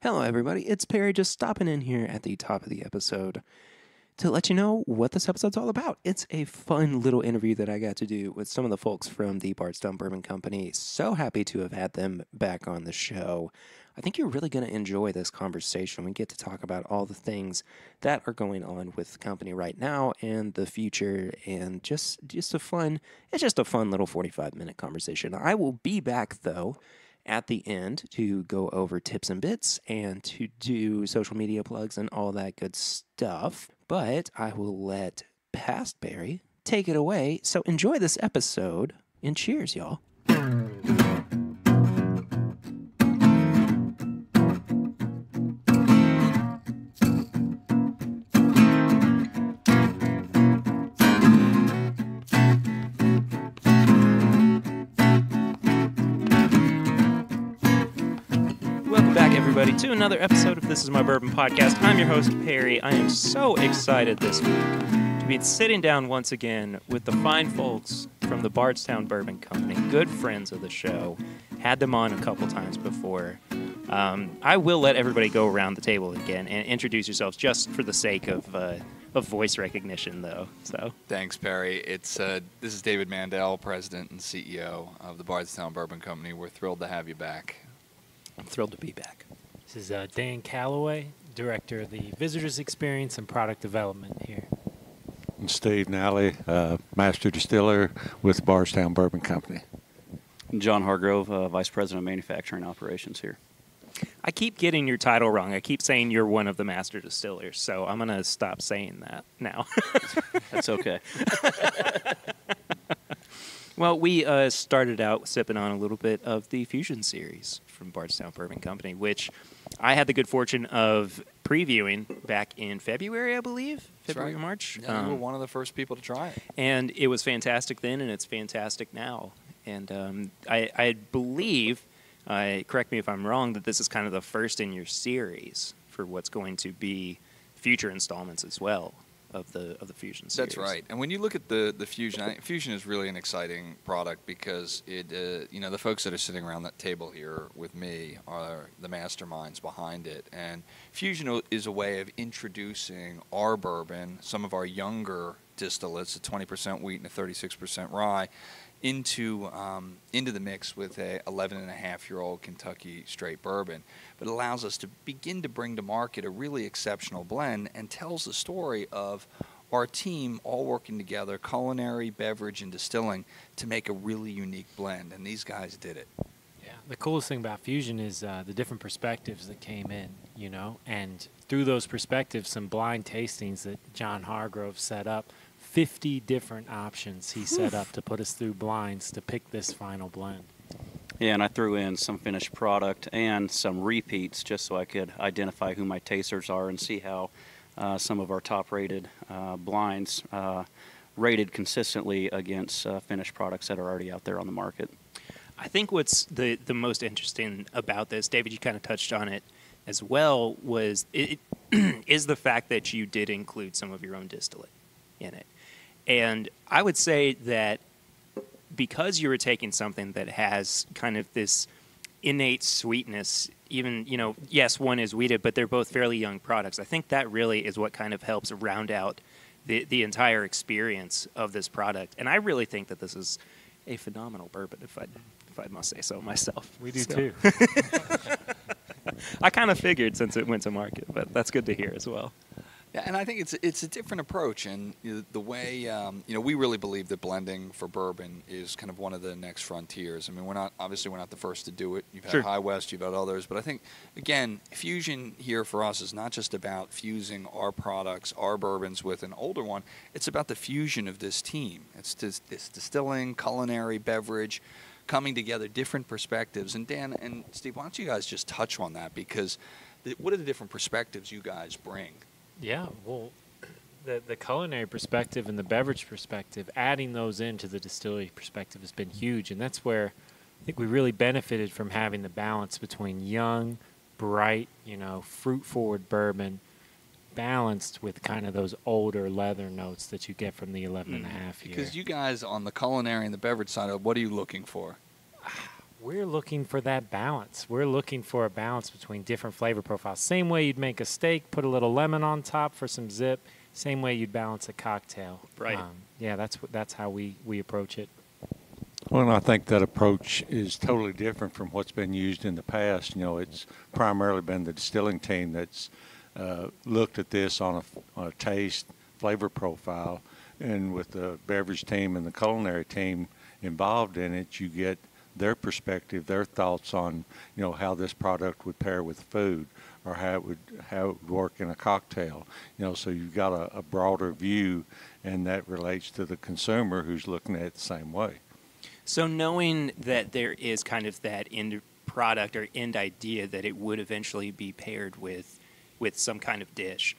Hello, everybody. It's Perry just stopping in here at the top of the episode to let you know what this episode's all about. It's a fun little interview that I got to do with some of the folks from the Bardstown Bourbon Company. So happy to have had them back on the show. I think you're really going to enjoy this conversation. We get to talk about all the things that are going on with the company right now and the future, and just a fun little 45-minute conversation. I will be back, though, at the end to go over tips and bits and to do social media plugs and all that good stuff. But I will let Past Barry take it away. So enjoy this episode and cheers, y'all. Everybody, to another episode of This Is My Bourbon Podcast. I'm your host, Perry. I am so excited this week to be sitting down once again with the fine folks from the Bardstown Bourbon Company, good friends of the show. Had them on a couple times before. I will let everybody go around the table again and introduce yourselves just for the sake of voice recognition, though. So thanks, Perry. This is David Mandel, President and CEO of the Bardstown Bourbon Company. We're thrilled to have you back. I'm thrilled to be back. This is Dan Calloway, Director of the Visitors Experience and Product Development here. And Steve Nally, Master Distiller with Bardstown Bourbon Company. And John Hargrove, Vice President of Manufacturing Operations here. I keep getting your title wrong. I keep saying you're one of the Master Distillers, so I'm going to stop saying that now. That's okay. Well, we started out sipping on a little bit of the Fusion series from Bardstown Bourbon Company, which I had the good fortune of previewing back in February, I believe. February or March. Yeah, you were one of the first people to try it. And it was fantastic then, and it's fantastic now. And I believe, correct me if I'm wrong, that this is kind of the first in your series for what's going to be future installments as well of the Fusion series. That's right. And when you look at the Fusion, Fusion is really an exciting product because it, the folks that are sitting around that table here with me are the masterminds behind it. And Fusion is a way of introducing our bourbon, some of our younger distillates, a 20% wheat and a 36% rye, into the mix with a 11.5-year-old Kentucky straight bourbon. But it allows us to begin to bring to market a really exceptional blend and tells the story of our team all working together, culinary, beverage, and distilling, to make a really unique blend. And these guys did it. Yeah, the coolest thing about Fusion is the different perspectives that came in, and through those perspectives, some blind tastings that John Hargrove set up. 50 different options he set up to put us through blinds to pick this final blend. Yeah, and I threw in some finished product and some repeats just so I could identify who my tasters are and see how some of our top-rated blinds rated consistently against finished products that are already out there on the market. I think what's the most interesting about this, David, you kind of touched on it as well, was is the fact that you did include some of your own distillate in it. And I would say that because you were taking something that has kind of this innate sweetness, even, yes, one is wheated, but they're both fairly young products. I think that really is what kind of helps round out the entire experience of this product. And I really think that this is a phenomenal bourbon, if I must say so myself. We do too. I kind of figured since it went to market, but that's good to hear as well. Yeah, and I think it's a different approach, and the way we really believe that blending for bourbon is kind of one of the next frontiers. I mean, we're not the first to do it. You've had High West, you've had others, but I think again, Fusion here for us is not just about fusing our products, our bourbons with an older one. It's about the fusion of this team. It's distilling, culinary, beverage, coming together, different perspectives. And Dan and Steve, why don't you guys just touch on that, because what are the different perspectives you guys bring? Yeah, well, the culinary perspective and the beverage perspective, adding those into the distillery perspective has been huge, and that's where I think we really benefited from having the balance between young, bright, fruit-forward bourbon balanced with kind of those older leather notes that you get from the 11.5 year. Because you guys on the culinary and the beverage side, what are you looking for? We're looking for that balance. We're looking for a balance between different flavor profiles. Same way you'd make a steak, put a little lemon on top for some zip. Same way you'd balance a cocktail. Right. Yeah, that's how we approach it. Well, and I think that approach is totally different from what's been used in the past. You know, it's primarily been the distilling team that's looked at this on a taste, flavor profile, and with the beverage team and the culinary team involved in it, you get their perspective, their thoughts on, you know, how this product would pair with food or how it would work in a cocktail. You know, so you've got a broader view, and that relates to the consumer who's looking at it the same way. So knowing that there is kind of that end product or end idea that it would eventually be paired with some kind of dish,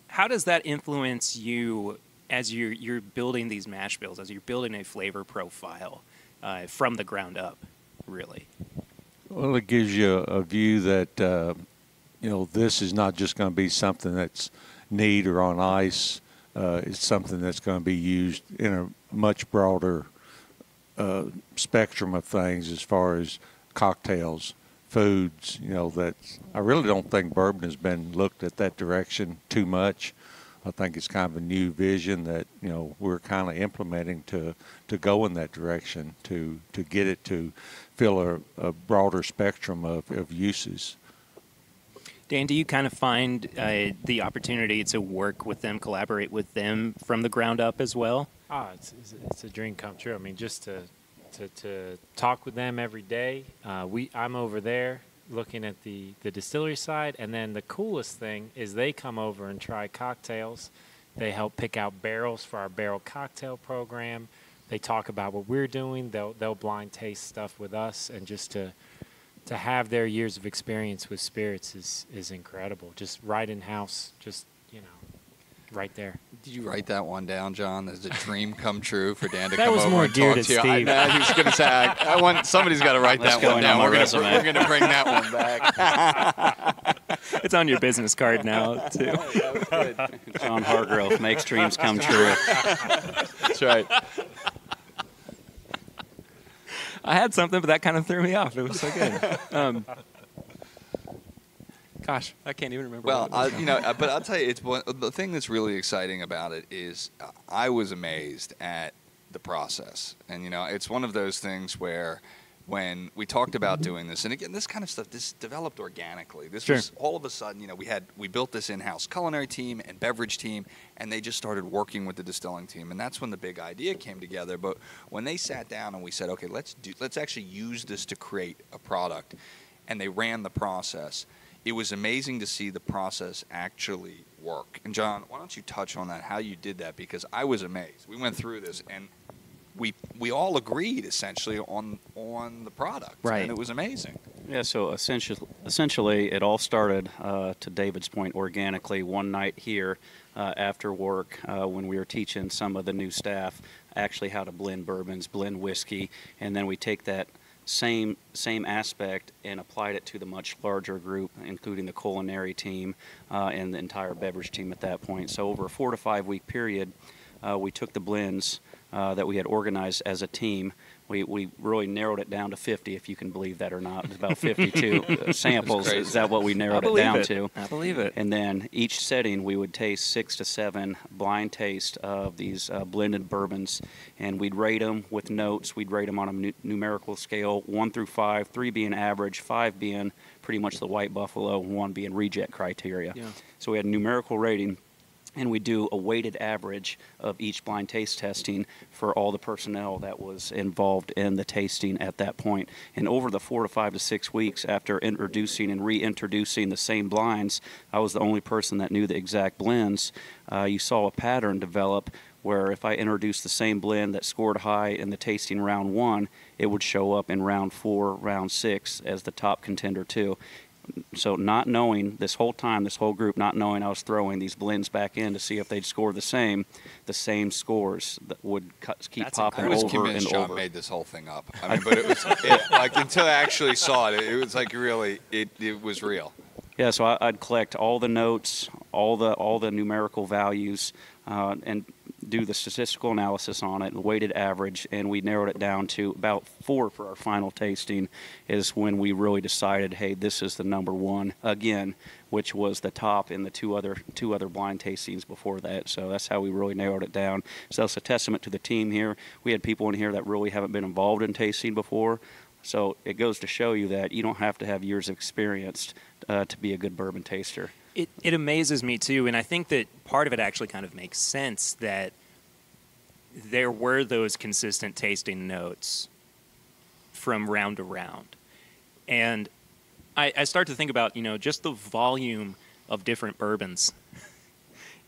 how does that influence you as you're building these mash bills, as you're building a flavor profile from the ground up, really? Well, it gives you a view that, you know, this is not just going to be something that's neat or on ice. It's something that's going to be used in a much broader spectrum of things as far as cocktails, foods. You know, that I really don't think bourbon has been looked at that direction too much. I think it's kind of a new vision that, you know, we're kind of implementing to go in that direction, to get it to fill a broader spectrum of uses. Dan, do you kind of find the opportunity to work with them, collaborate with them from the ground up as well? It's a dream come true. I mean, just to talk with them every day. I'm over there looking at the distillery side, and then the coolest thing is they come over and try cocktails. They help pick out barrels for our barrel cocktail program. They talk about what we're doing. They'll blind taste stuff with us, and just to have their years of experience with spirits is incredible. Just right in house, just, you know, right there. Did you write that one down, John? As a dream come true for Dan to That come was over more and geared talk at to you. Steve. I was going to say, I want somebody's got to write Let's that go one in down. on my We're resume. going to bring that one back. It's on your business card now, too. That was good. John Hargrove makes dreams come true. That's right. I had something, but that kind of threw me off. It was so good. Gosh, I can't even remember. Well, what it was. but I'll tell you, the thing that's really exciting about it is I was amazed at the process, and it's one of those things where when we talked about doing this, and again, this kind of stuff, this developed organically. This Sure. was all of a sudden, we built this in-house culinary team and beverage team, and they just started working with the distilling team, and that's when the big idea came together. But when they sat down and we said, okay, let's actually use this to create a product, and they ran the process. It was amazing to see the process actually work. And John, why don't you touch on that, how you did that? Because I was amazed. We went through this, and we all agreed essentially on the product. Right. And it was amazing. Yeah, so essentially it all started, to David's point, organically one night here after work when we were teaching some of the new staff actually how to blend bourbons, blend whiskey, and then we take that same aspect and applied it to the much larger group, including the culinary team and the entire beverage team at that point. So over a 4 to 5 week period, we took the blends that we had organized as a team. We really narrowed it down to 50, if you can believe that or not. It's about 52 samples. Is that what we narrowed it down to? I believe it. And then each setting, we would taste 6 to 7 blind taste of these blended bourbons, and we'd rate them with notes. We'd rate them on a numerical scale, 1 through 5, 3 being average, 5 being pretty much the white buffalo, 1 being reject criteria. Yeah. So we had a numerical rating, and we do a weighted average of each blind taste testing for all the personnel that was involved in the tasting at that point. And over the 4 to 5 to 6 weeks after introducing and reintroducing the same blinds, I was the only person that knew the exact blends. You saw a pattern develop where if I introduced the same blend that scored high in the tasting round 1, it would show up in round 4, round 6 as the top contender too. So not knowing this whole time, this whole group not knowing I was throwing these blends back in to see if they'd score the same scores that would keep That's popping I was over convinced and John over. made this whole thing up. I mean, but it was like until I actually saw it, it was like really, it was real. Yeah, so I'd collect all the notes, all the numerical values, and do the statistical analysis on it, the weighted average, and we narrowed it down to about 4 for our final tasting is when we really decided, hey, this is the number one again, which was the top in the two other blind tastings before that. So that's how we really narrowed it down. So it's a testament to the team here. We had people in here that really haven't been involved in tasting before. So it goes to show you that you don't have to have years of experience to be a good bourbon taster. It amazes me too, and I think that part of it actually kind of makes sense that there were those consistent tasting notes from round to round. And I start to think about, just the volume of different bourbons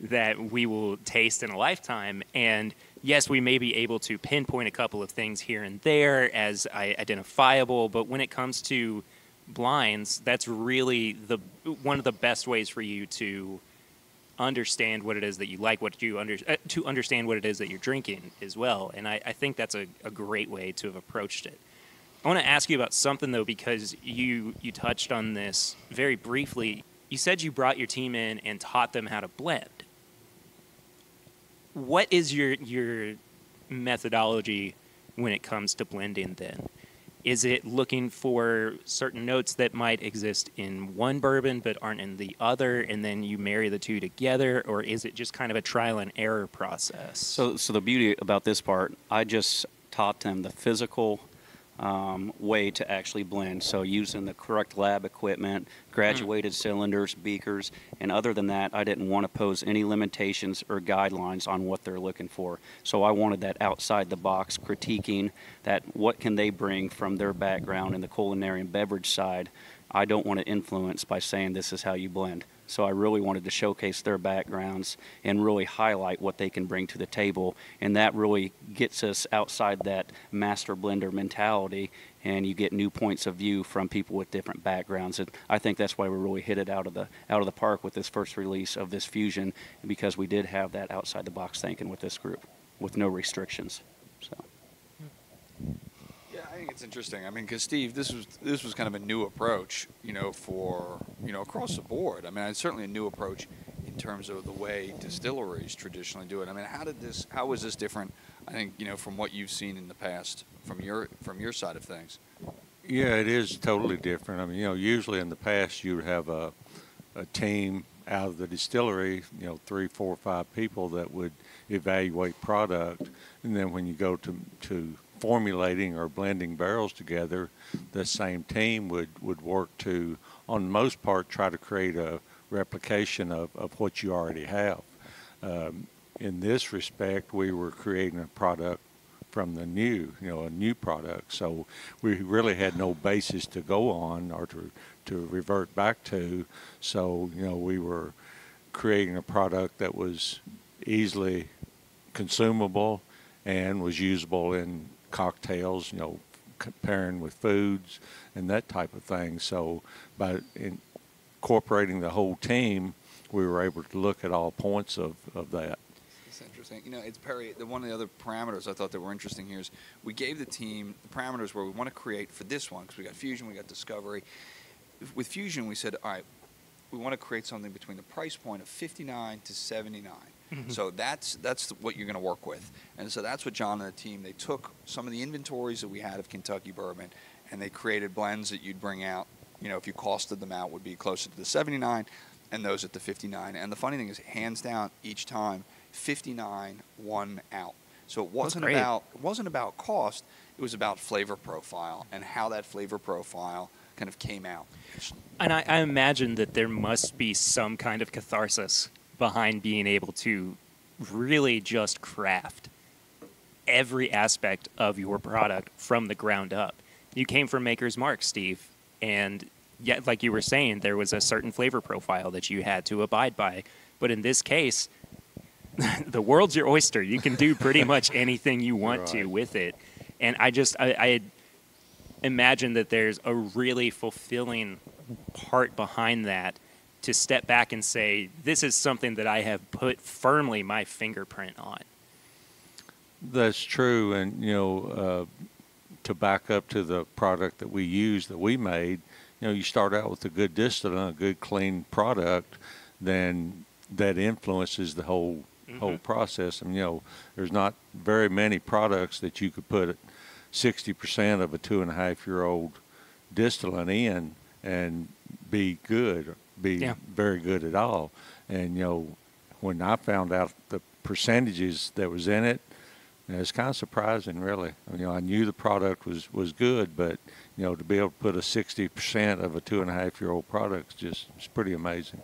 that we will taste in a lifetime. And yes, we may be able to pinpoint a couple of things here and there as identifiable, but when it comes to blinds, that's really one of the best ways for you to understand what it is that you like, to understand what it is that you're drinking as well. And I think that's a great way to have approached it. I want to ask you about something, though, because you touched on this very briefly. You said you brought your team in and taught them how to blend. What is your methodology when it comes to blending then? Is it looking for certain notes that might exist in one bourbon but aren't in the other, and then you marry the two together, or is it just kind of a trial and error process? So the beauty about this part, I just taught them the physical way to actually blend. So using the correct lab equipment, graduated cylinders, beakers, and other than that, I didn't want to pose any limitations or guidelines on what they're looking for. So I wanted that outside the box critiquing, that what can they bring from their background in the culinary and beverage side. I don't want to influence by saying this is how you blend. So I really wanted to showcase their backgrounds and really highlight what they can bring to the table. And that really gets us outside that master blender mentality, and you get new points of view from people with different backgrounds. And I think that's why we really hit it out of the park with this first release of this fusion, because we did have that outside the box thinking with this group with no restrictions. So. Yeah, I think it's interesting. I mean, because Steve, this was kind of a new approach, for across the board. I mean, it's certainly a new approach in terms of the way distilleries traditionally do it. I mean, how was this different? I think from what you've seen in the past from your side of things. Yeah, it is totally different. I mean, usually in the past you would have a team out of the distillery, 3, 4, 5 people that would evaluate product, and then when you go to formulating or blending barrels together, the same team would work to, on the most part, try to create a replication of what you already have. In this respect, we were creating a product from the new, a new product. So we really had no basis to go on or to revert back to. So, we were creating a product that was easily consumable and was usable in cocktails, pairing with foods and that type of thing. So by incorporating the whole team, we were able to look at all points of that. It's interesting. It's Perry. One of the other parameters I thought that were interesting here is we gave the team the parameters where we want to create for this one, because we got Fusion, we got Discovery. With Fusion, we said, all right, we want to create something between the price point of $59 to $79. So that's what you're going to work with. And so that's what John and the team, they took some of the inventories that we had of Kentucky Bourbon, and they created blends that you'd bring out, if you costed them out, would be closer to the 79 and those at the 59. And the funny thing is, hands down, each time, 59 won out. So it wasn't about cost, it was about flavor profile and how that flavor profile kind of came out. And I imagine that there must be some kind of catharsis behind being able to really just craft every aspect of your product from the ground up. You came from Maker's Mark, Steve, and yet, like you were saying, there was a certain flavor profile that you had to abide by. But in this case, the world's your oyster. You can do pretty much anything you want to with it. And I imagine that there's a really fulfilling part behind that, to step back and say, this is something that I have put firmly my fingerprint on. That's true. And, to back up to the product that we used, that we made, you start out with a good distillate, a good clean product, then that influences the whole whole process. And, there's not very many products that you could put 60% of a 2.5-year-old distillant in and be good, very good at all. And, when I found out the percentages that was in it, it's kind of surprising, really. I knew the product was good, but, to be able to put a 60% of a 2.5-year-old product is pretty amazing.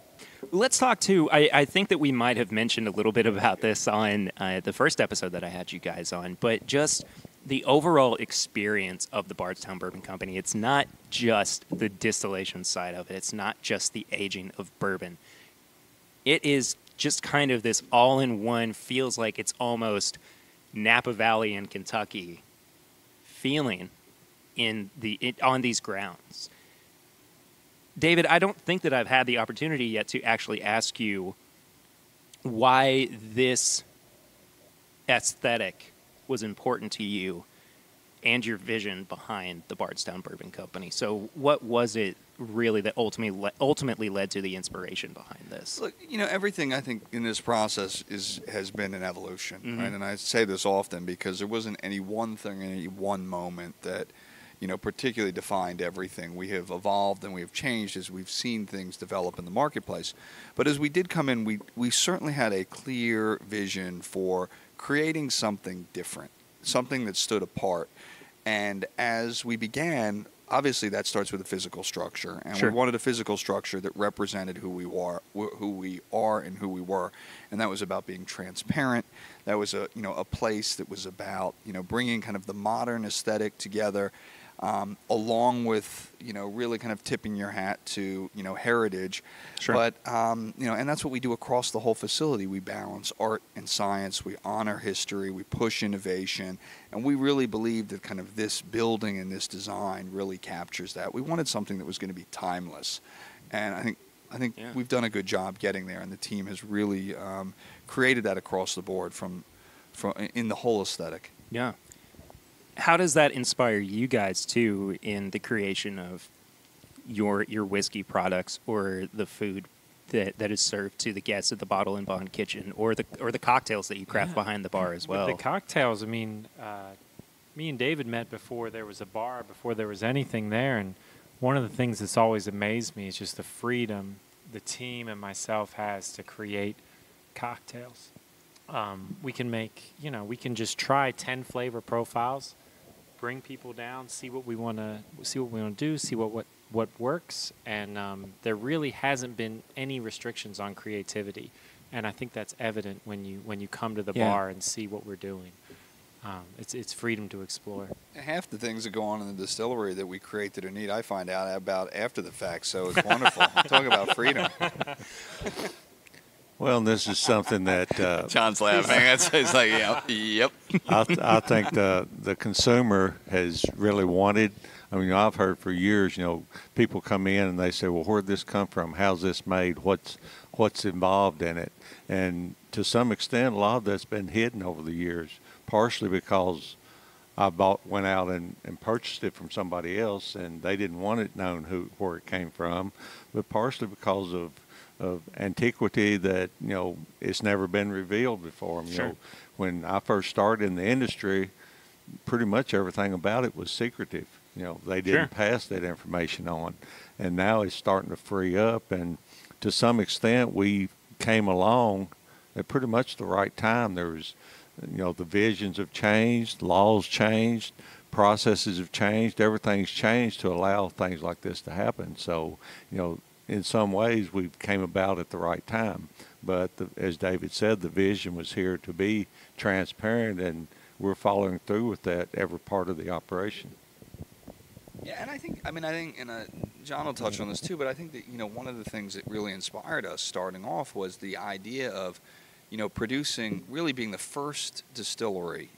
Let's talk to, I think that we might have mentioned a little bit about this on the first episode that I had you guys on, but just the overall experience of the Bardstown Bourbon Company. It's not just the distillation side of it. It's not just the aging of bourbon. It is just kind of this all-in-one, feels like it's almost Napa Valley in Kentucky feeling on these grounds. David, I don't think that I've had the opportunity yet to actually ask you why this aesthetic was important to you and your vision behind the Bardstown Bourbon Company. So what was it really that ultimately led to the inspiration behind this? Look, everything I think in this process has been an evolution, right? And I say this often because there wasn't any one thing, any one moment that, particularly defined everything. We have evolved and we have changed as we've seen things develop in the marketplace. But as we did come in, we certainly had a clear vision for creating something different, something that stood apart. And as we began, obviously that starts with a physical structure, and we wanted a physical structure that represented who we are and who we were, and that was about being transparent. That was a place that was about bringing kind of the modern aesthetic together, along with really kind of tipping your hat to heritage. But and that's what we do across the whole facility. We balance art and science. We honor history. We push innovation, and we really believe that kind of this building and this design really captures that. We wanted something that was going to be timeless, and I think we've done a good job getting there, and the team has really created that across the board from in the whole aesthetic. Yeah. How does that inspire you guys too in the creation of your whiskey products or the food that is served to the guests at the Bottle and Bond Kitchen, or the cocktails that you craft behind the bar as well? With the cocktails, me and David met before there was a bar, before there was anything there, and one of the things that's always amazed me is just the freedom the team and myself has to create cocktails. We can make, we can just try 10 flavor profiles, bring people down, see what we want to do, see what works, and there really hasn't been any restrictions on creativity, and I think that's evident when you come to the bar and see what we're doing. It's freedom to explore. Half the things that go on in the distillery that we create that are neat, I find out about after the fact, so it's wonderful. Talk about freedom. Well, this is something that John's laughing. It's like, yep. I think the consumer has really wanted. I've heard for years, people come in and they say, "Well, where'd this come from? How's this made? What's involved in it?" And to some extent, a lot of that's been hidden over the years, partially because I went out and purchased it from somebody else, and they didn't want it known where it came from, but partially because of antiquity that it's never been revealed before. When I first started in the industry, pretty much everything about it was secretive. They didn't pass that information on, and now it's starting to free up. And to some extent, we came along at pretty much the right time. There was, the visions have changed, laws changed, processes have changed, everything's changed to allow things like this to happen. So, in some ways, we came about at the right time. But as David said, the vision was here to be transparent, and we're following through with that every part of the operation. Yeah, and I think, and John will touch on this too, but I think that, one of the things that really inspired us starting off was the idea of, producing, really being the first distillery,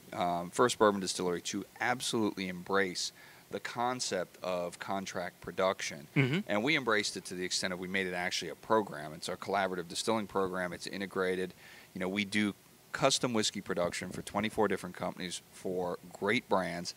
first bourbon distillery to absolutely embrace the concept of contract production. And we embraced it to the extent of we made it actually a program. It's our collaborative distilling program. It's integrated. We do custom whiskey production for 24 different companies for great brands,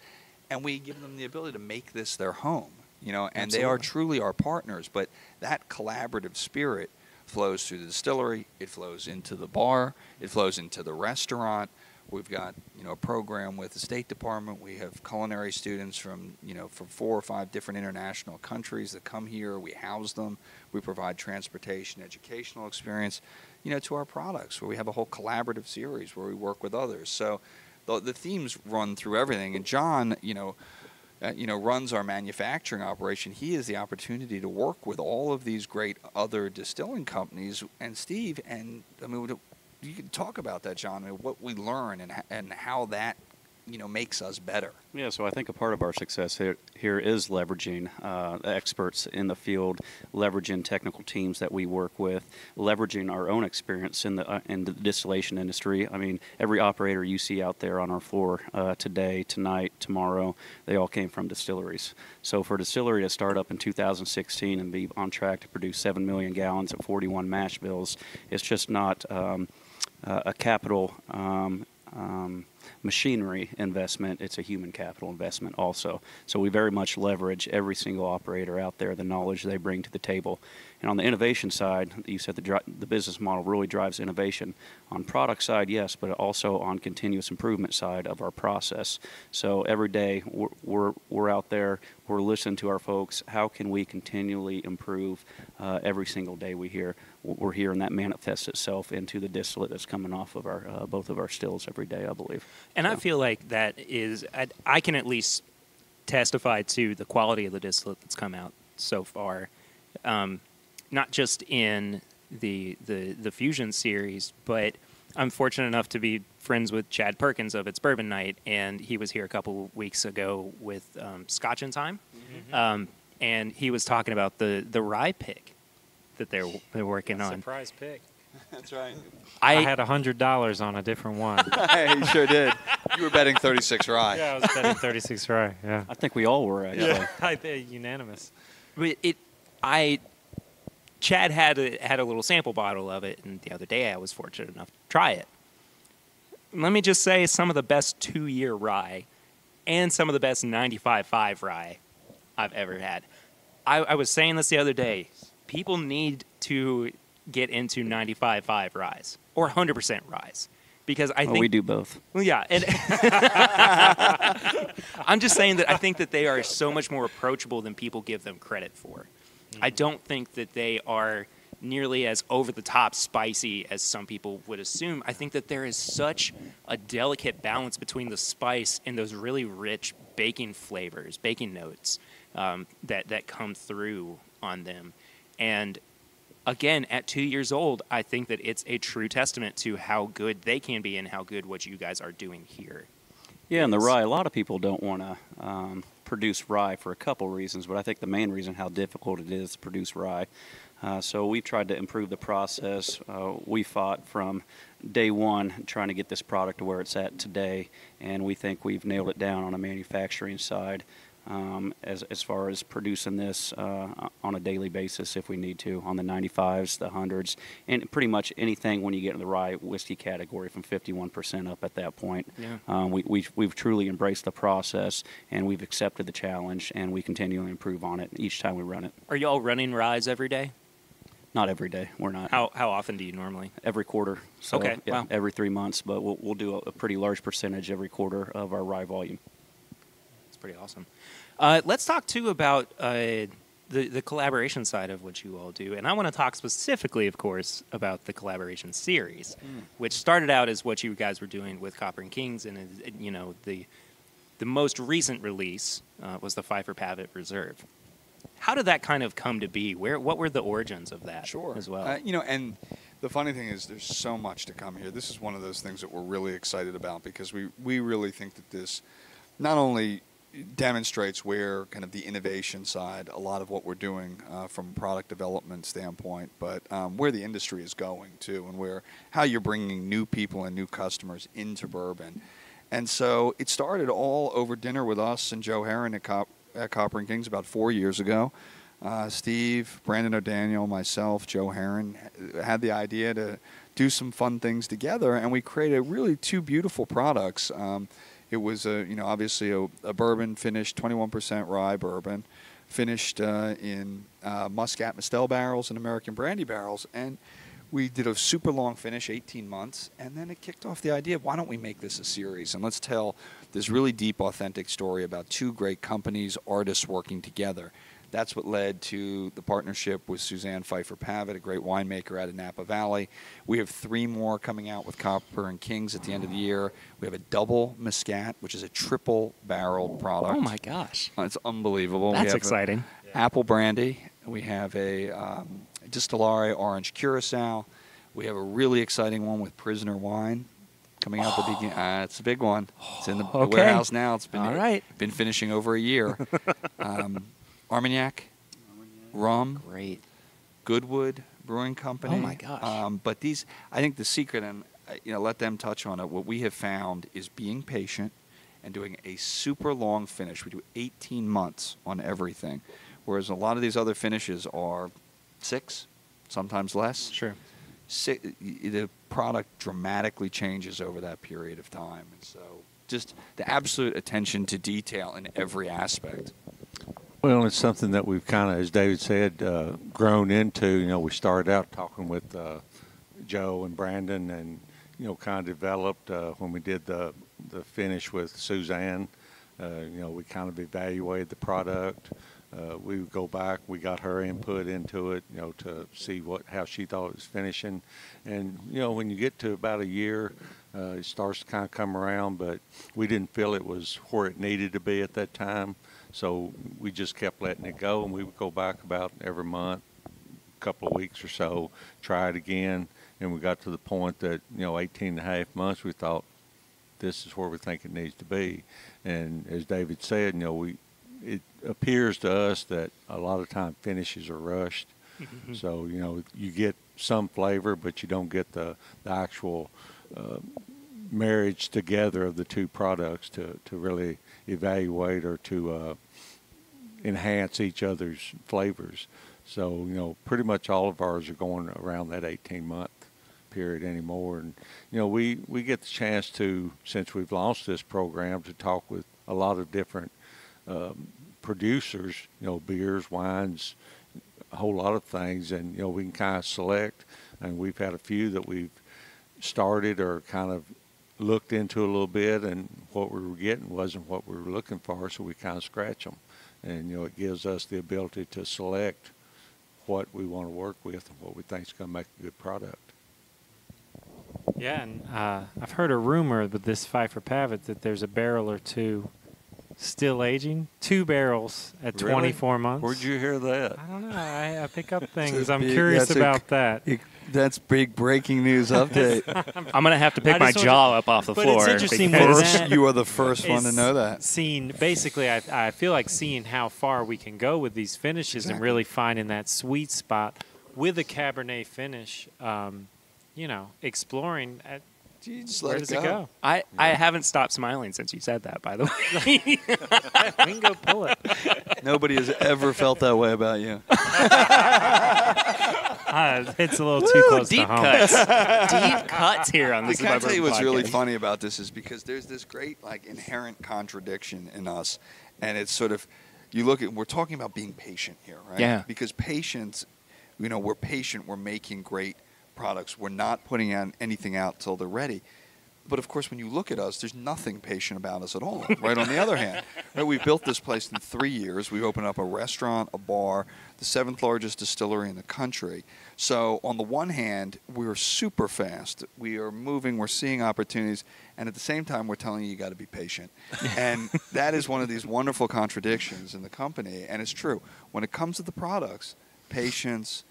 and we give them the ability to make this their home, and Absolutely. They are truly our partners. But that collaborative spirit flows through the distillery, it flows into the bar, it flows into the restaurant. We've got, a program with the State Department. We have culinary students from 4 or 5 different international countries that come here. We house them. We provide transportation, educational experience, to our products, where we have a whole collaborative series where we work with others. So the themes run through everything. And John, runs our manufacturing operation. He has the opportunity to work with all of these great other distilling companies. And Steve, you can talk about that, John, what we learn and how that, makes us better. Yeah, so I think a part of our success here is leveraging experts in the field, leveraging technical teams that we work with, leveraging our own experience in the distillation industry. I mean, every operator you see out there on our floor today, tonight, tomorrow, they all came from distilleries. So for a distillery to start up in 2016 and be on track to produce 7 million gallons at 41 mash bills, it's just not a capital machinery investment. It's a human capital investment also. So we very much leverage every single operator out there, the knowledge they bring to the table. And on the innovation side, you said the business model really drives innovation. On product side, yes, but also on continuous improvement side of our process. So every day we're out there, we're listening to our folks. How can we continually improve every single day we're here, and that manifests itself into the distillate that's coming off of our both of our stills every day, I believe. And I feel like that is, I can at least testify to the quality of the distillate that's come out so far, not just in the Fusion series, but I'm fortunate enough to be friends with Chad Perkins of It's Bourbon Night, and he was here a couple weeks ago with Scotch in Time, and he was talking about the rye pick that they're working on. Surprise pick. That's right. I had $100 on a different one. You sure did. You were betting 36 rye. Yeah, I was betting 36 rye. Yeah. I think we all were, actually. Yeah. I think unanimous. But Chad had a little sample bottle of it, and the other day I was fortunate enough to try it. Let me just say, some of the best 2-year rye and some of the best 95.5 rye I've ever had. I was saying this the other day. People need to get into 95.5 ryes or 100% ryes, because I think we do both. Well, yeah, and I'm just saying that I think that they are so much more approachable than people give them credit for. I don't think that they are nearly as over-the-top spicy as some people would assume. I think that there is such a delicate balance between the spice and those really rich baking flavors, baking notes that come through on them. And again, at 2 years old, I think that it's a true testament to how good they can be and how good what you guys are doing here. Yeah, and the rye, a lot of people don't want to produce rye for a couple reasons, but I think the main reason how difficult it is to produce rye. So we've tried to improve the process. We fought from day one trying to get this product to where it's at today, and we think we've nailed it down on a manufacturing side. As far as producing this on a daily basis if we need to, on the 95s, the 100s, and pretty much anything when you get in the rye whiskey category from 51% up at that point. Yeah. We've truly embraced the process, and we've accepted the challenge, and we continually improve on it each time we run it. Are you all running ryes every day? Not every day. We're not. How often do you normally? Every quarter. So, okay. Yeah, wow. Every 3 months, but we'll do a pretty large percentage every quarter of our rye volume. That's pretty awesome. Let's talk, too, about the collaboration side of what you all do. And I want to talk specifically, of course, about the collaboration series, which started out as what you guys were doing with Copper and Kings. And, the most recent release was the Pfeiffer Pavitt Reserve. How did that kind of come to be? What were the origins of that as well? And the funny thing is there's so much to come here. This is one of those things that we're really excited about, because we really think that this not only demonstrates where kind of the innovation side, a lot of what we're doing from a product development standpoint, but where the industry is going too, and how you're bringing new people and new customers into bourbon. And so it started all over dinner with us and Joe Herron at Copper and Kings about 4 years ago. Steve, Brandon O'Daniel, myself, Joe Herron had the idea to do some fun things together, and we created really two beautiful products. It was obviously a bourbon finished 21% rye bourbon finished in Muscat Mistel barrels and American Brandy barrels. And we did a super long finish, 18 months, and then it kicked off the idea of why don't we make this a series and let's tell this really deep, authentic story about two great companies, artists working together. That's what led to the partnership with Suzanne Pfeiffer Pavitt, a great winemaker out of Napa Valley. We have 3 more coming out with Copper and Kings at the end of the year. We have a double Muscat, which is a triple-barreled product. Oh, my gosh. It's unbelievable. That's we have exciting. Apple Brandy. We have a Distillari Orange Curacao. We have a really exciting one with Prisoner Wine coming out the beginning. It's a big one. It's in the warehouse now. It's been finishing over a year. Armagnac, rum, Great. Goodwood Brewing Company. Oh, my gosh. But these, I think the secret, and let them touch on it, what we have found is being patient and doing a super long finish. We do 18 months on everything, whereas a lot of these other finishes are 6, sometimes less. Sure. The product dramatically changes over that period of time. And so just the absolute attention to detail in every aspect. Well, it's something that we've kind of, as David said, grown into. You know, we started out talking with Joe and Brandon and, you know, kind of developed when we did the finish with Suzanne. You know, we kind of evaluated the product. We would go back. We got her input into it, you know, to see how she thought it was finishing. And, you know, when you get to about a year, it starts to kind of come around, but we didn't feel it was where it needed to be at that time. So we just kept letting it go, and we would go back about every month, a couple of weeks or so, try it again. And we got to the point that, you know, 18 and a half months, we thought, this is where we think it needs to be. And as David said, you know, it appears to us that a lot of time finishes are rushed. Mm-hmm. So, you know, you get some flavor, but you don't get the actual marriage together of the two products to really evaluate or to enhance each other's flavors. So, you know, pretty much all of ours are going around that 18-month period anymore. And, you know, we get the chance to, since we've launched this program, to talk with a lot of different producers, you know, beers, wines, a whole lot of things. And, you know, we can kind of select. And we've had a few that we've started or kind of looked into a little bit, and what we were getting wasn't what we were looking for, so we kind of scratch them. And, you know, it gives us the ability to select what we want to work with and what we think is going to make a good product. Yeah, and I've heard a rumor with this Pfeiffer Pavitt that there's a barrel or two still aging. 2 barrels at 24 months. Where'd you hear that? I don't know. I pick up things. I'm curious about that. That's big breaking news update. I'm going to have to pick my jaw up off the floor. But it's interesting you are the first one to know that. Basically, I feel like seeing how far we can go with these finishes and really finding that sweet spot with a Cabernet finish, you know, exploring where does it go? I haven't stopped smiling since you said that, by the way. We can go pull it. Nobody has ever felt that way about you. It's a little too close deep to home. cuts. Deep cuts here on this. I can tell you what's really funny about this is because there's this great inherent contradiction in us, and it's sort of we're talking about being patient here, right? Yeah. Because patience, you know, we're patient. We're making great products. We're not putting anything out till they're ready. But of course, when you look at us, there's nothing patient about us at all. Right. On the other hand, right, we built this place in 3 years. We opened up a restaurant, a bar, the 7th largest distillery in the country. So on the one hand, we're super fast. We are moving. We're seeing opportunities. And at the same time, we're telling you got to be patient. And that is one of these wonderful contradictions in the company. And it's true. When it comes to the products, patience,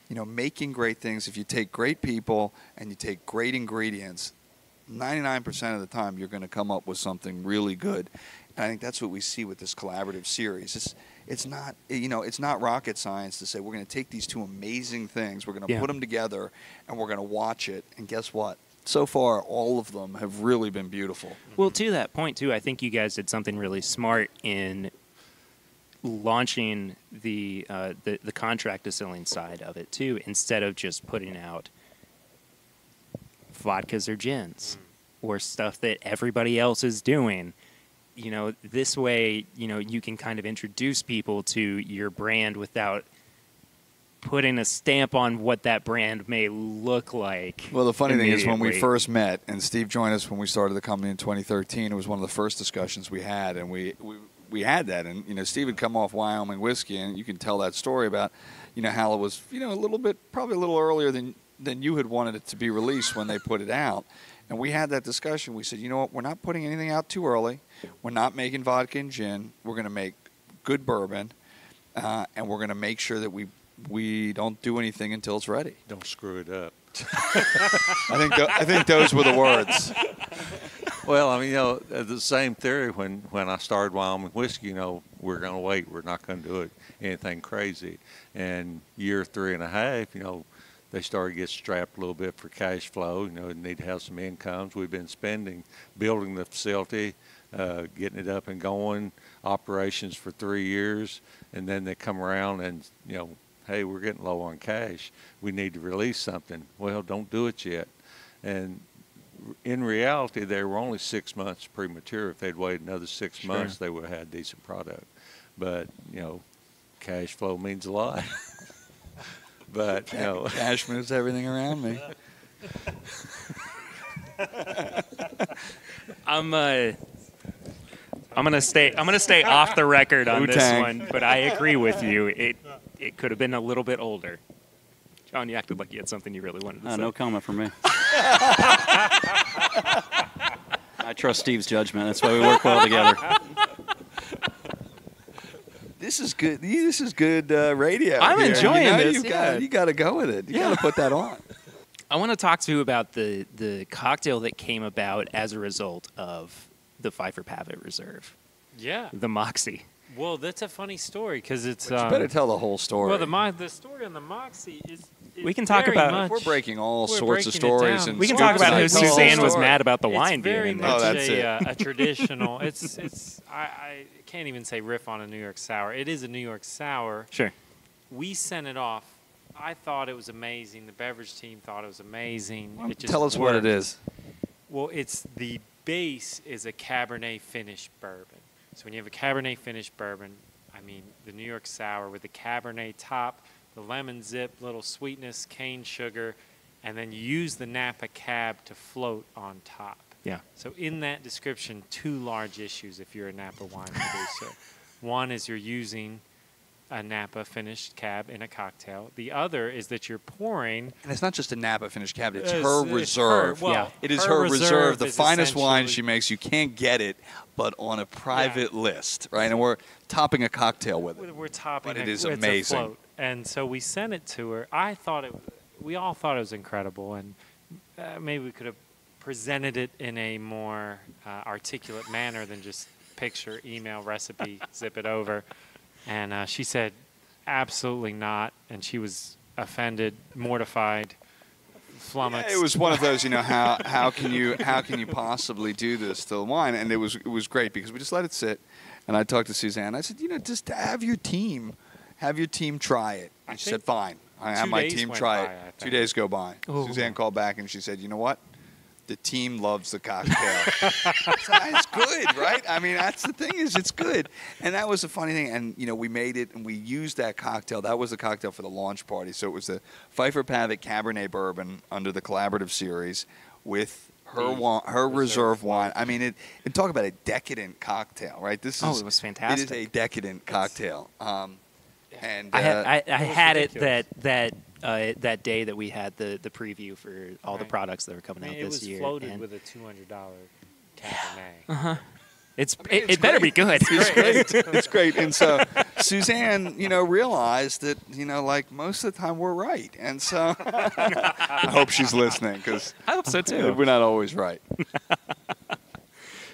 you know, making great things, if you take great people and you take great ingredients, 99% of the time you're going to come up with something really good. And I think that's what we see with this collaborative series. It's not, you know, it's not rocket science to say we're going to take these two amazing things, we're going to put them together, and we're going to watch it. And guess what? So far, all of them have really been beautiful. Well, to that point, too, I think you guys did something really smart in launching the contract distilling side of it, too, instead of just putting out vodkas or gins or stuff that everybody else is doing. this way, you can kind of introduce people to your brand without putting a stamp on what that brand may look like. Well, the funny thing is when we immediately. first met, and Steve joined us when we started the company in 2013, it was one of the first discussions we had, and we had that. And, Steve had come off Wyoming whiskey, and you can tell that story about, how it was, a little bit, probably a little earlier than you had wanted it to be released when they put it out. And we had that discussion. We said, you know what, we're not putting anything out too early. We're not making vodka and gin. We're going to make good bourbon, and we're going to make sure that we don't do anything until it's ready. Don't screw it up. I think those were the words. Well, I mean, the same theory when I started Wyoming whiskey, we're going to wait. We're not going to do anything crazy. And year 3.5, they started to get strapped a little bit for cash flow. They need to have some incomes. We've been building the facility, getting it up and going, operations for 3 years. And then they come around and, hey, we're getting low on cash. We need to release something. Well, don't do it yet. And in reality, they were only 6 months premature. If they'd waited another 6 months, they would have had a decent product. But, cash flow means a lot. But, Cash moves everything around me. I'm gonna stay off the record on this Wu-Tang. one, but I agree with you. It could have been a little bit older. John, you acted like you had something you really wanted to say. No comment from me. I trust Steve's judgment. That's why we work well together. This is good. This is good radio. I'm here. enjoying this, You got to go with it. You got to put that on. I want to talk to you about the cocktail that came about as a result of the Pfeiffer Pavitt Reserve, Yeah. the Moxie. Well, that's a funny story because it's. But you better tell the whole story. Well, the story on the Moxie is. We can talk very about- much- We're breaking all we're sorts of breaking it stories. down. And We can Well, talk about how tell the whole Suzanne was story. mad about the It's wine being very in much there. that's a traditional. It's. I can't even say riff on a New York sour. It is a New York sour. Sure. We sent it off. I thought it was amazing. The beverage team thought it was amazing. It just Tell us what it worked. is. Well, the base is a Cabernet finished bourbon. So when you have a Cabernet finished bourbon, I mean the New York sour with the Cabernet top, the lemon zip, little sweetness, cane sugar, and then you use the Napa Cab to float on top. Yeah. So in that description, two large issues if you're a Napa wine producer. One is you're using a Napa finished cab in a cocktail. The other is that you're pouring. And it's not just a Napa finished cabinet. It's It's- her it's reserve. her- well, Yeah. It is her her reserve reserve. The is finest wine essentially- she makes. You can't get it, but on a private list, right? And we're topping a cocktail with it. We're topping But it it. is It's a amazing. float. And so we sent it to her. We all thought it was incredible, and maybe we could have presented it in a more articulate manner than just picture, email, recipe, zip it over. And she said, absolutely not. And she was offended, mortified, flummoxed. It was one of those, how can you possibly do this to the wine? And it was great because we just let it sit. And I talked to Suzanne. I said, just have your team try it. And she said, fine. I have 2 my days team went try by, it. I 2 think. days go by. Ooh. Suzanne called back and she said, you know what? The team loves the cocktail. So it's good, right? I mean, that's the thing is it's good. And that was the funny thing. And, we made it and we used that cocktail. That was the cocktail for the launch party. So it was the Pfeiffer Pavitt Cabernet Bourbon under the collaborative series with her reserve wine. I mean, and talk about a decadent cocktail, right? It was fantastic. It is a decadent cocktail. And I had it ridiculous. that day that we had the preview for all the Right. products that were coming I mean, out it this was year. floated and with a $200 Cabernet. it better be good. It's great. It's great. And so Suzanne, realized that, like most of the time we're right. And so I hope she's listening because I hope so too. we're not always right.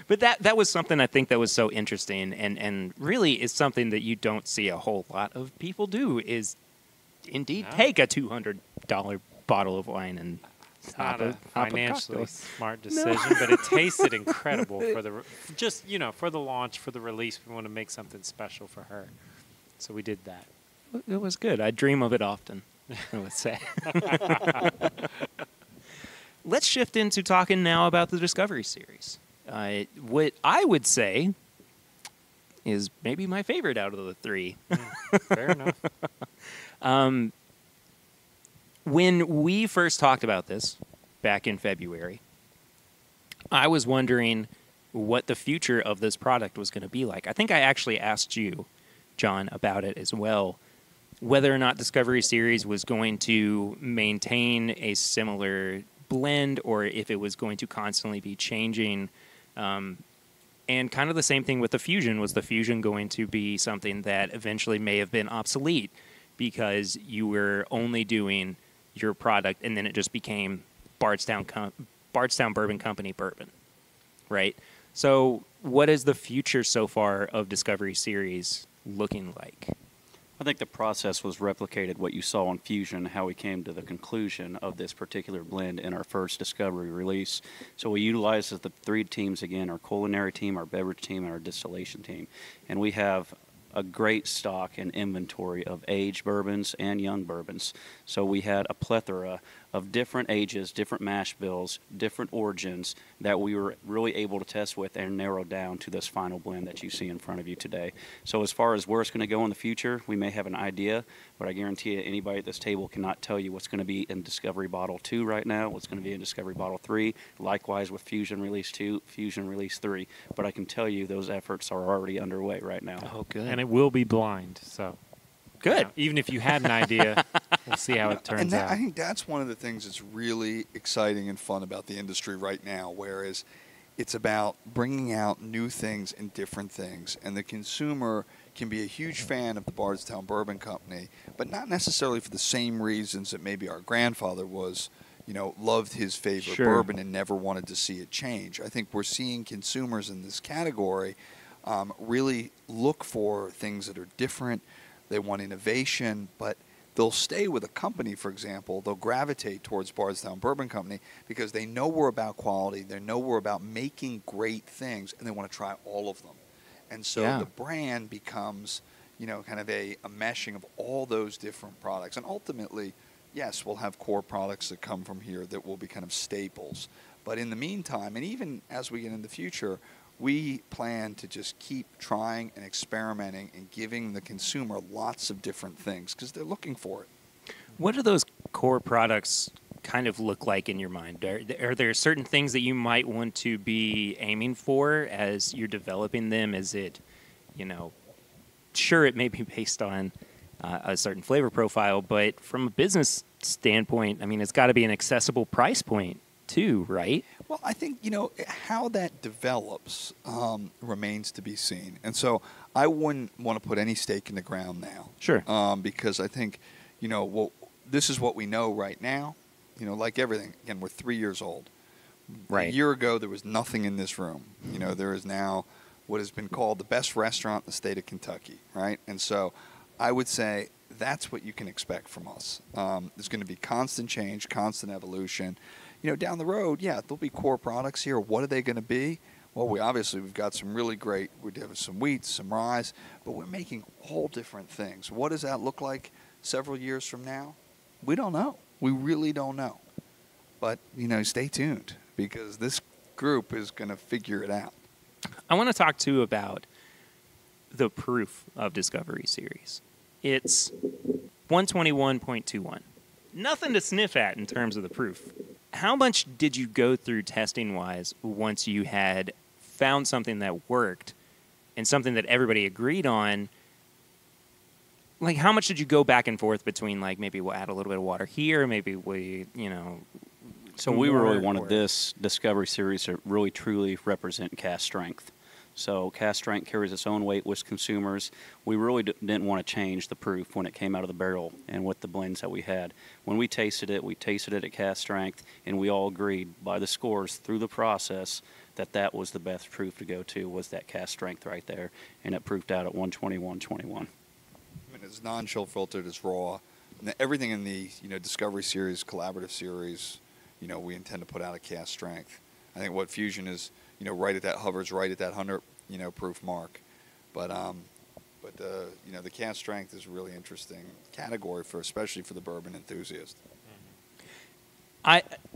But that was something I think that was so interesting and really is something that you don't see a whole lot of people do is indeed No. take a $200 bottle of wine and It's not a hop financially cocktail. smart decision, but it tasted incredible for for the launch, for the release. We want to make something special for her, so we did that. It was good. I dream of it often, I would say. Let's shift into talking now about the Discovery Series. What I would say is maybe my favorite out of the three. Fair enough. When we first talked about this back in February, I was wondering what the future of this product was going to be like. I think I actually asked you, John, about it as well, whether or not Discovery Series was going to maintain a similar blend or if it was going to constantly be changing. And kind of the same thing with the Fusion. Was the Fusion going to be something that eventually may have been obsolete because you were only doing your product and then it just became Bardstown Bourbon Company bourbon, right? So what is the future so far of Discovery Series looking like? I think the process was replicated what you saw on Fusion, how we came to the conclusion of this particular blend in our first Discovery release. So we utilized the three teams again, our culinary team, our beverage team, and our distillation team. And we have a great stock and inventory of aged bourbons and young bourbons. So we had a plethora of different ages, different mash bills, different origins that we were really able to test with and narrow down to this final blend that you see in front of you today. So as far as where it's going to go in the future, we may have an idea, but I guarantee you anybody at this table cannot tell you what's going to be in Discovery Bottle 2 right now, what's going to be in Discovery Bottle 3, likewise with Fusion Release 2, Fusion Release 3. But I can tell you those efforts are already underway right now. Oh, good. And it will be blind, so. Good. Even if you had an idea, we'll see how it turns And out. I think that's one of the things that's really exciting and fun about the industry right now, whereas it's about bringing out new things and different things. And the consumer can be a huge fan of the Bardstown Bourbon Company, but not necessarily for the same reasons that maybe our grandfather was, loved his favorite Sure. bourbon and never wanted to see it change. I think we're seeing consumers in this category really look for things that are different. They want innovation, but they'll stay with a company, for example. They'll gravitate towards Bardstown Bourbon Company because they know we're about quality. They know we're about making great things, and they want to try all of them. And so Yeah. the brand becomes, kind of a meshing of all those different products. And ultimately, yes, we'll have core products that come from here that will be kind of staples. But in the meantime, and even as we get in the future, we plan to just keep trying and experimenting and giving the consumer lots of different things because they're looking for it. What do those core products kind of look like in your mind? Are there certain things that you might want to be aiming for as you're developing them? Is it, sure, it may be based on a certain flavor profile, but from a business standpoint, I mean, it's got to be an accessible price point too, right? Well, I think, how that develops remains to be seen. And so I wouldn't want to put any stake in the ground now. Sure. Because I think, this is what we know right now. Like everything. Again, we're 3 years old. Right. A year ago, there was nothing in this room. There is now what has been called the best restaurant in the state of Kentucky, right? And so I would say that's what you can expect from us. There's going to be constant change, constant evolution. Down the road, yeah, there'll be core products here. What are they going to be? Well, we've got some really great, we have some wheats, some rye, but we're making all different things. What does that look like several years from now? We don't know. We really don't know. But, stay tuned because this group is going to figure it out. I want to talk too about the proof of Discovery Series. It's 121.21. Nothing to sniff at in terms of the proof. How much did you go through testing-wise once you had found something that worked and something that everybody agreed on? Like, how much did you go back and forth between, like, maybe we'll add a little bit of water here, maybe So we really wanted this Discovery Series to really, truly represent cask strength. So cask strength carries its own weight with consumers. We really didn't want to change the proof when it came out of the barrel and with the blends that we had. When we tasted it at cask strength, and we all agreed by the scores through the process that that was the best proof to go to, was that cask strength right there, and it proved out at 121.21. I mean, it's non-chill filtered, it's raw. And everything in the Discovery Series, collaborative series, we intend to put out a cask strength. I think what Fusion is, hovers right at that 100 proof mark. But the cask strength is a really interesting category especially for the bourbon enthusiast.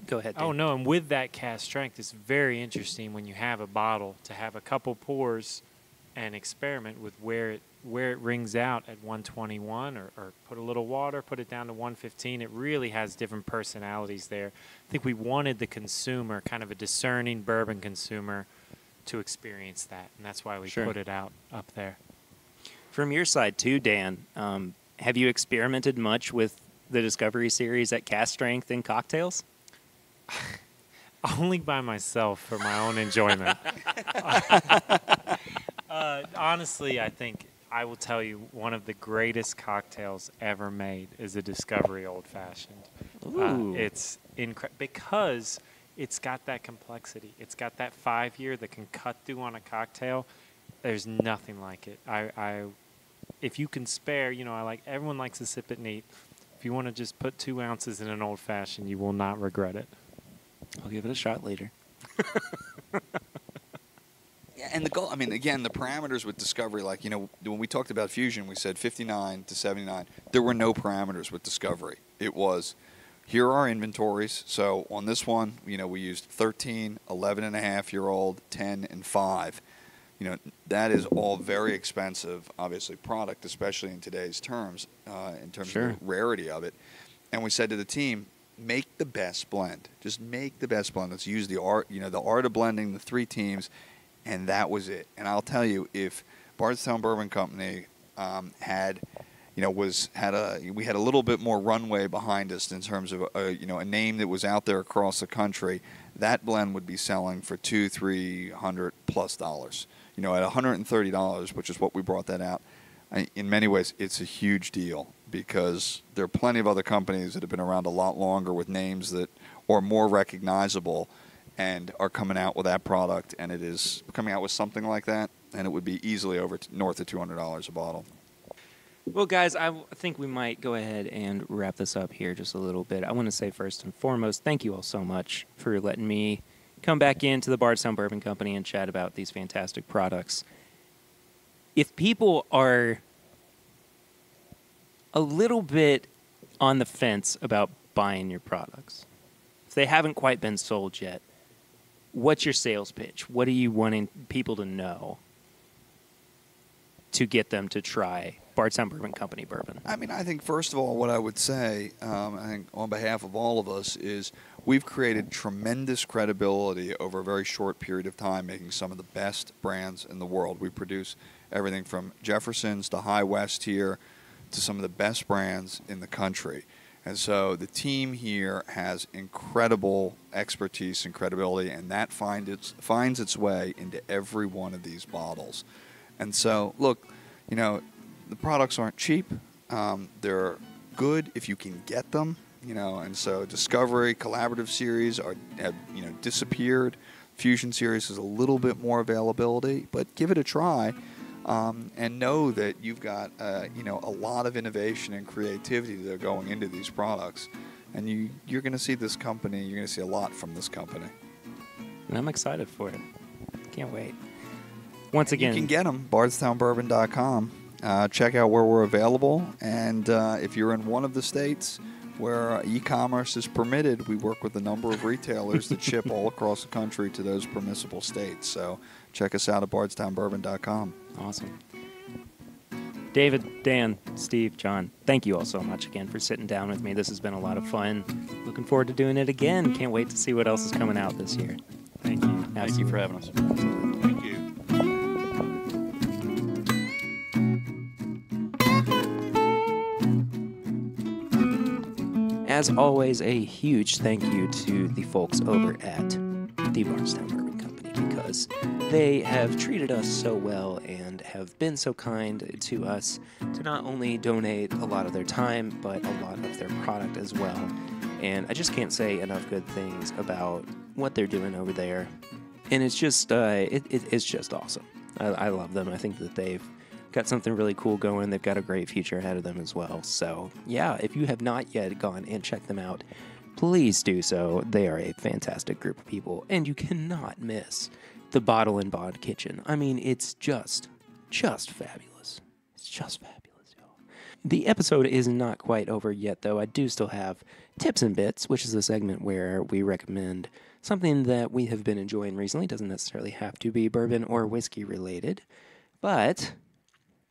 Go ahead, Dave. Oh, no, and with that cask strength, it's very interesting when you have a bottle to have a couple pours and experiment with where it rings out at 121, or put a little water, put it down to 115. It really has different personalities there. I think we wanted the consumer, kind of a discerning bourbon consumer, to experience that, and that's why we Sure. put it out up there. From your side too, Dan, have you experimented much with the Discovery Series at cask strength in cocktails? Only by myself for my own enjoyment. Honestly, I think I will tell you one of the greatest cocktails ever made is a Discovery Old Fashioned. Ooh. It's because it's got that complexity. It's got that 5-year that can cut through on a cocktail. There's nothing like it. If you can spare, everyone likes to sip it neat. If you want to just put 2 ounces in an Old Fashioned, you will not regret it. I'll give it a shot later. Yeah, and the goal, I mean, again, the parameters with Discovery, like, when we talked about Fusion, we said 59 to 79. There were no parameters with Discovery. It was, here are our inventories. So on this one, we used 13, 11-and-a-half-year-old, 10, and 5. That is all very expensive, obviously, product, especially in today's terms, in terms Sure. of the rarity of it. And we said to the team, make the best blend. Just make the best blend. Let's use the art, the art of blending the 3 teams, and that was it. And I'll tell you, if Bardstown Bourbon Company we had a little bit more runway behind us in terms of a name that was out there across the country, that blend would be selling for $200-$300+ at $130, which is what we brought that out. In many ways, it's a huge deal because there are plenty of other companies that have been around a lot longer with names that are more recognizable and are coming out with that product, and it is coming out with something like that, and it would be easily north of $200 a bottle. Well, guys, I think we might go ahead and wrap this up here just a little bit. I want to say first and foremost, thank you all so much for letting me come back into the Bardstown Bourbon Company and chat about these fantastic products. If people are a little bit on the fence about buying your products, if they haven't quite been sold yet, what's your sales pitch? What are you wanting people to know to get them to try Bardstown Bourbon Company bourbon? I mean, I think first of all, what I would say, I think on behalf of all of us, is we've created tremendous credibility over a very short period of time, making some of the best brands in the world. We produce everything from Jefferson's to High West here to some of the best brands in the country. And so the team here has incredible expertise and credibility, and that finds its way into every one of these bottles. And so, look, the products aren't cheap. They're good if you can get them, and so Discovery, Collaborative Series have disappeared. Fusion Series has a little bit more availability, but give it a try. And know that you've got a lot of innovation and creativity that are going into these products, and you're going to see this company. You're going to see a lot from this company. And I'm excited for it. Can't wait. Once again, you can get them bardstownbourbon.com. Check out where we're available, and if you're in one of the states where e-commerce is permitted, we work with a number of retailers that ship all across the country to those permissible states. So check us out at bardstownbourbon.com. Awesome. David, Dan, Steve, John, thank you all so much again for sitting down with me. This has been a lot of fun. Looking forward to doing it again. Can't wait to see what else is coming out this year. Thank you. Thank you for having us. Thank you. As always, a huge thank you to the folks over at the Bardstown Bourbon Company because they have treated us so well and have been so kind to us to not only donate a lot of their time, but a lot of their product as well. And I just can't say enough good things about what they're doing over there. And it's just, it's just awesome. I love them. I think that they've got something really cool going. They've got a great future ahead of them as well. So, yeah, if you have not yet gone and checked them out, please do so. They are a fantastic group of people, and you cannot miss the Bottle and Bond Kitchen. I mean, it's just fabulous. It's just fabulous, y'all. The episode is not quite over yet, though. I do still have Tips and Bits, which is a segment where we recommend something that we have been enjoying recently. It doesn't necessarily have to be bourbon or whiskey related. But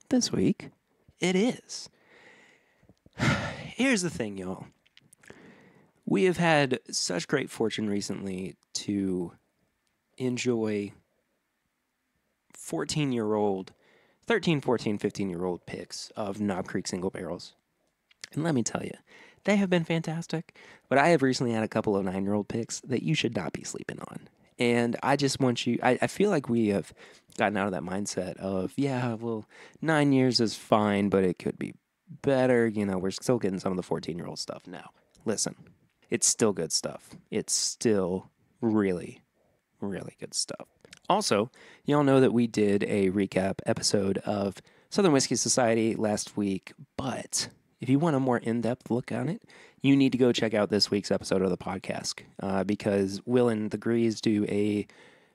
this week, it is. Here's the thing, y'all. We have had such great fortune recently to enjoy 14-year-old, 13, 14, 15-year-old picks of Knob Creek single barrels. And let me tell you, they have been fantastic. But I have recently had a couple of 9-year-old picks that you should not be sleeping on. And I just want you, I feel like we have gotten out of that mindset of, 9 years is fine, but it could be better. You know, we're still getting some of the 14-year-old stuff now. Listen, it's still good stuff. It's still really, really good stuff. Also, y'all know that we did a recap episode of Southern Whiskey Society last week, but if you want a more in-depth look on it, you need to go check out this week's episode of the podcast because Will and the Grease do a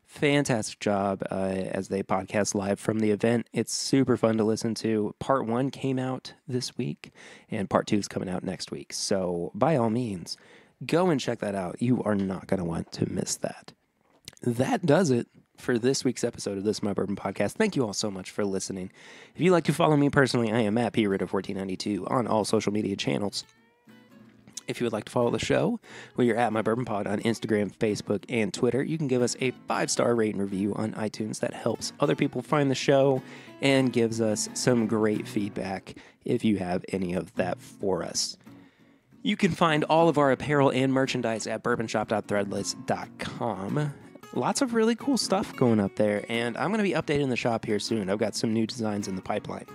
fantastic job as they podcast live from the event. It's super fun to listen to. Part 1 came out this week, and Part 2 is coming out next week. So by all means, go and check that out. You are not going to want to miss that. That does it for this week's episode of This Is My Bourbon Podcast. Thank you all so much for listening. If you'd like to follow me personally, I am at PRitter1492 on all social media channels. If you would like to follow the show, well, you're at My Bourbon Pod on Instagram, Facebook, and Twitter. You can give us a 5-star rate and review on iTunes. That helps other people find the show and gives us some great feedback if you have any of that for us. You can find all of our apparel and merchandise at bourbonshop.threadless.com. Lots of really cool stuff going up there, and I'm going to be updating the shop here soon. I've got some new designs in the pipeline,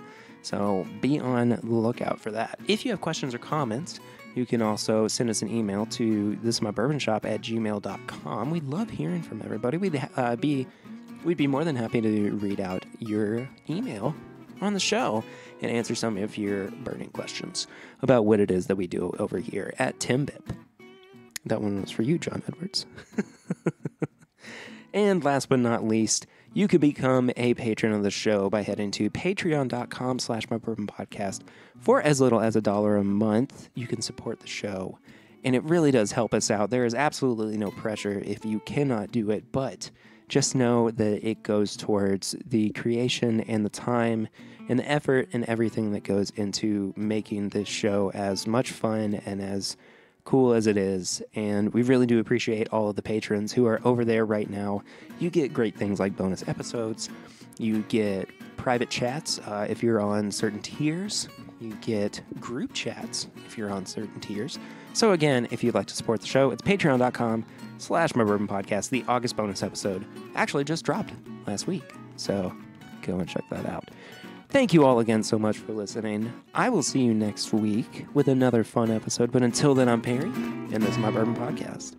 so be on the lookout for that. If you have questions or comments, you can also send us an email to thisismybourbonshop@gmail.com. We'd love hearing from everybody. We'd be more than happy to read out your email on the show and answer some of your burning questions about what it is that we do over here at Timbip. That one was for you, John Edwards. And last but not least, you could become a patron of the show by heading to patreon.com/mybourbonpodcast. For as little as $1 a month, you can support the show. And it really does help us out. There is absolutely no pressure if you cannot do it, but just know that it goes towards the creation and the time and the effort and everything that goes into making this show as much fun and as cool as it is. And we really do appreciate all of the patrons who are over there right now. You get great things like bonus episodes. You get private chats if you're on certain tiers. You get group chats if you're on certain tiers. So again, if you'd like to support the show, it's patreon.com/mybourbonpodcast. The August bonus episode actually just dropped last week, so go and check that out. Thank you all again so much for listening. I will see you next week with another fun episode, but until then, I'm Perry, and this is My Bourbon Podcast.